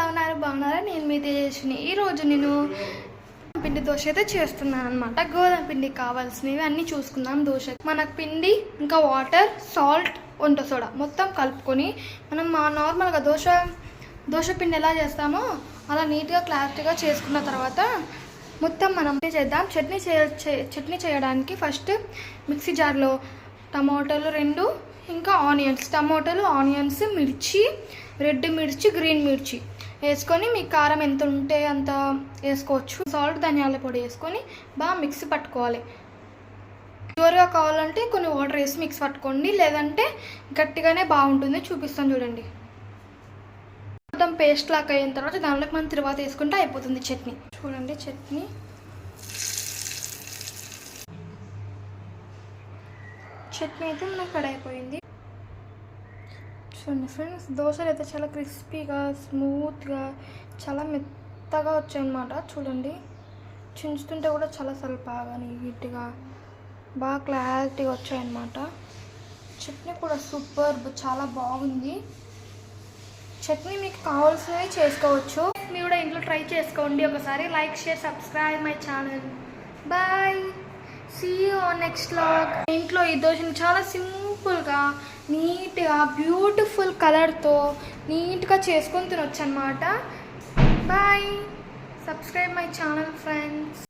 బాగున్నారా? నేను మీ తేజస్విని. ఈరోజు నేను పిండి దోశ అయితే చేస్తున్నాను అనమాట. గోధుమ పిండి కావాల్సినవి అన్నీ చూసుకుందాం. దోశ మనకు పిండి, ఇంకా వాటర్, సాల్ట్, వంట సోడా మొత్తం కలుపుకొని మనం నార్మల్గా దోశ పిండి ఎలా చేస్తామో అలా నీట్గా క్లారిటీగా చేసుకున్న తర్వాత మొత్తం మనం చేద్దాం. చట్నీ చేయడానికి ఫస్ట్ మిక్సీ జార్లో టమాటోలు 2, ఇంకా ఆనియన్స్, టమాటోలు, ఆనియన్స్, మిర్చి, రెడ్ మిర్చి, గ్రీన్ మిర్చి వేసుకొని మీకు కారం ఎంత ఉంటే అంత వేసుకోవచ్చు. సాల్ట్, ధనియాల పొడి వేసుకొని బాగా మిక్సీ పట్టుకోవాలి. ప్యూర్గా కావాలంటే కొన్ని వాటర్ వేసి మిక్స్ పట్టుకోండి, లేదంటే గట్టిగానే బాగుంటుంది. చూపిస్తాను చూడండి. మొత్తం పేస్ట్ లాగా అయిన తర్వాత దానిలోకి మనం తర్వాత వేసుకుంటే అయిపోతుంది చట్నీ. చూడండి చట్నీ అయితే మనకు రెడీ అయిపోయింది. చూడండి ఫ్రెండ్స్, దోశలు అయితే చాలా క్రిస్పీగా, స్మూత్గా, చాలా మెత్తగా వచ్చాయన్నమాట. చూడండి, చించుతుంటే కూడా చాలా బాగా నీట్గా బాగా క్లారిటీగా వచ్చాయన్నమాట. చట్నీ కూడా సూపర్, చాలా బాగుంది. చట్నీ మీకు కావాల్సినవి చేసుకోవచ్చు. మీరు కూడా ఇంట్లో ట్రై చేసుకోండి ఒకసారి. Like, share, subscribe my channel. Bye, see you on next vlog. ఇంట్లో ఈ దోశని చాలా సింపుల్గా, నీట్గా, బ్యూటిఫుల్ కలర్తో నీట్గా చేసుకొని తినొచ్చు అనమాట. Bye, subscribe my channel friends.